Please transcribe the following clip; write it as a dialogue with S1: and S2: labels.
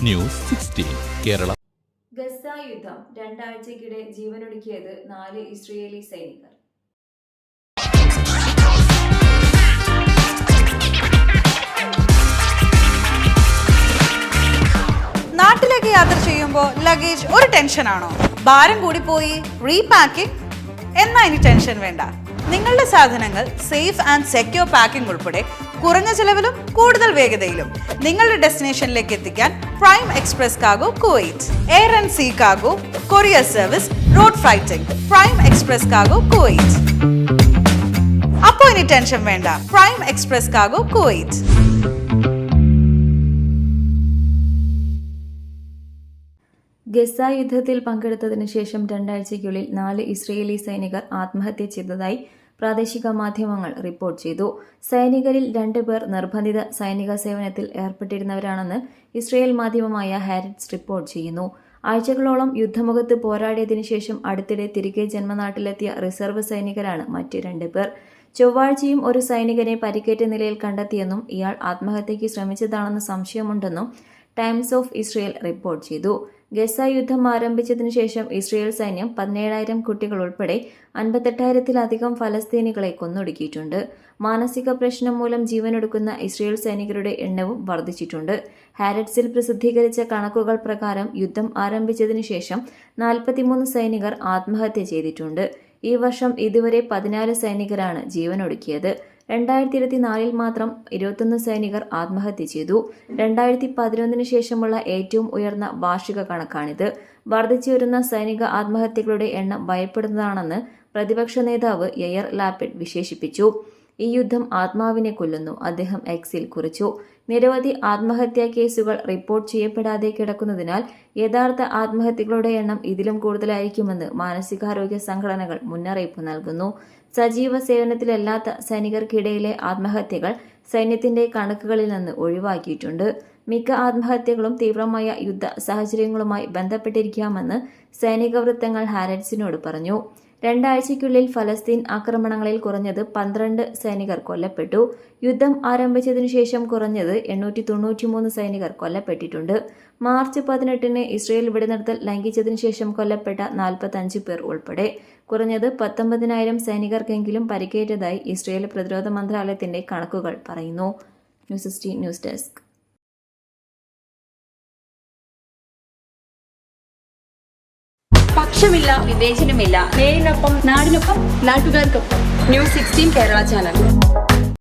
S1: News 16 Kerala.
S2: Gaza യുദ്ധം രണ്ടാഴ്ചയ്ക്കിടെ ജീവനൊടുക്കിയത് 4 Israeli സൈനികർ.
S3: നാട്ടിലേക്ക് യാത്ര ചെയ്യുമ്പോൾ ലഗേജ് ഒരു ടെൻഷനാണോ? ഭാരം കൂടിപ്പോയി, റീപാക്കിംഗ് എന്നാ ഇനി ടെൻഷൻ വേണ്ട. നിങ്ങളുടെ സാധനങ്ങൾ സേഫ് ആൻഡ് സെക്യൂർ പാക്കിംഗ് ഉൾപ്പെടെ കുറഞ്ഞ ചെലവിലും കൂടുതൽ വേഗതയിലും നിങ്ങളുടെ ഡെസ്റ്റിനേഷനിലേക്ക് എത്തിക്കാൻ prime express cargo Kuwait. Air and sea cargo, courier service, road freighting. Prime express cargo Kuwait. അപ്പോൾ ഇനി ടെൻഷൻ വേണ്ട. Prime express cargo Kuwait.
S2: Gaza യുദ്ധത്തിൽ പങ്കെടുത്തതിനു ശേഷം രണ്ടാഴ്ചയ്ക്കുള്ളിൽ 4 ഇസ്രയേലി സൈനികർ ആത്മഹത്യ ചെയ്തതായി പ്രാദേശിക മാധ്യമങ്ങൾ റിപ്പോർട്ട് ചെയ്തു. സൈനികരിൽ 2 പേർ നിർബന്ധിത സൈനിക സേവനത്തിൽ ഏർപ്പെട്ടിരുന്നവരാണെന്ന് ഇസ്രയേൽ മാധ്യമമായ ഹാരറ്റ്സ് റിപ്പോർട്ട് ചെയ്യുന്നു. ആഴ്ചകളോളം യുദ്ധമുഖത്ത് പോരാടിയതിനു ശേഷം അടുത്തിടെ തിരികെ ജന്മനാട്ടിലെത്തിയ റിസർവ് സൈനികരാണ് മറ്റ് 2 പേർ. ചൊവ്വാഴ്ചയും ഒരു സൈനികനെ പരിക്കേറ്റ നിലയിൽ കണ്ടെത്തിയെന്നും ഇയാൾ ആത്മഹത്യയ്ക്ക് ശ്രമിച്ചതാണെന്ന് സംശയമുണ്ടെന്നും ടൈംസ് ഓഫ് ഇസ്രയേൽ റിപ്പോർട്ട് ചെയ്തു. ഗസ യുദ്ധം ആരംഭിച്ചതിനു ശേഷം ഇസ്രയേൽ സൈന്യം 17,000 കുട്ടികൾ ഉൾപ്പെടെ 58,000-ലധികം ഫലസ്തീനികളെ കൊന്നൊടുക്കിയിട്ടുണ്ട്. മാനസിക പ്രശ്നം മൂലം ജീവനൊടുക്കുന്ന ഇസ്രയേൽ സൈനികരുടെ എണ്ണവും വർദ്ധിച്ചിട്ടുണ്ട്. ഹാരറ്റ്സിൽ പ്രസിദ്ധീകരിച്ച കണക്കുകൾ പ്രകാരം യുദ്ധം ആരംഭിച്ചതിനു ശേഷം 43 സൈനികർ ആത്മഹത്യ ചെയ്തിട്ടുണ്ട്. ഈ വർഷം ഇതുവരെ 14 സൈനികരാണ് ജീവനൊടുക്കിയത്. 2024 മാത്രം 21 സൈനികർ ആത്മഹത്യ ചെയ്തു. 2011 ശേഷമുള്ള ഏറ്റവും ഉയർന്ന വാർഷിക കണക്കാണിത്. വർദ്ധിച്ചുവരുന്ന സൈനിക ആത്മഹത്യകളുടെ എണ്ണം ഭയപ്പെടുന്നതാണെന്ന് പ്രതിപക്ഷ നേതാവ് യയർ ലാപിഡ് വിശേഷിപ്പിച്ചു. ഈ യുദ്ധം ആത്മാവിനെ കൊല്ലുന്നു, അദ്ദേഹം എക്സിൽ കുറിച്ചു. നിരവധി ആത്മഹത്യാ കേസുകൾ റിപ്പോർട്ട് ചെയ്യപ്പെടാതെ കിടക്കുന്നതിനാൽ യഥാർത്ഥ ആത്മഹത്യകളുടെ എണ്ണം ഇതിലും കൂടുതലായിരിക്കുമെന്ന് മാനസികാരോഗ്യ സംഘടനകൾ മുന്നറിയിപ്പ് നൽകുന്നു. സജീവ സേവനത്തിലല്ലാത്ത സൈനികർക്കിടയിലെ ആത്മഹത്യകൾ സൈന്യത്തിന്റെ കണക്കുകളിൽ നിന്ന് ഒഴിവാക്കിയിട്ടുണ്ട്. മിക്ക ആത്മഹത്യകളും തീവ്രമായ യുദ്ധ സാഹചര്യങ്ങളുമായി ബന്ധപ്പെട്ടിരിക്കാമെന്ന് സൈനിക വൃത്തങ്ങൾ ഹാരറ്റ്സിനോട് പറഞ്ഞു. 2 ആഴ്ചയ്ക്കുള്ളിൽ ഫലസ്തീൻ ആക്രമണങ്ങളിൽ കുറഞ്ഞത് 12 സൈനികർ കൊല്ലപ്പെട്ടു. യുദ്ധം ആരംഭിച്ചതിനു ശേഷം കുറഞ്ഞത് 893 സൈനികർ കൊല്ലപ്പെട്ടിട്ടുണ്ട്. മാർച്ച് 18-ന് ഇസ്രയേൽ വെടിനിർത്തൽ ലംഘിച്ചതിനു ശേഷം കൊല്ലപ്പെട്ട 45 പേർ ഉൾപ്പെടെ കുറഞ്ഞത് 19,000 സൈനികർക്കെങ്കിലും പരിക്കേറ്റതായി ഇസ്രയേൽ പ്രതിരോധ മന്ത്രാലയത്തിന്റെ കണക്കുകൾ പറയുന്നു. News 16 news desk.
S4: പക്ഷമില്ല, വിവേചനമില്ല. നേരിനൊപ്പം, നാടിനൊപ്പം, നാട്ടുകാർക്കൊപ്പം. News 16 Kerala channel.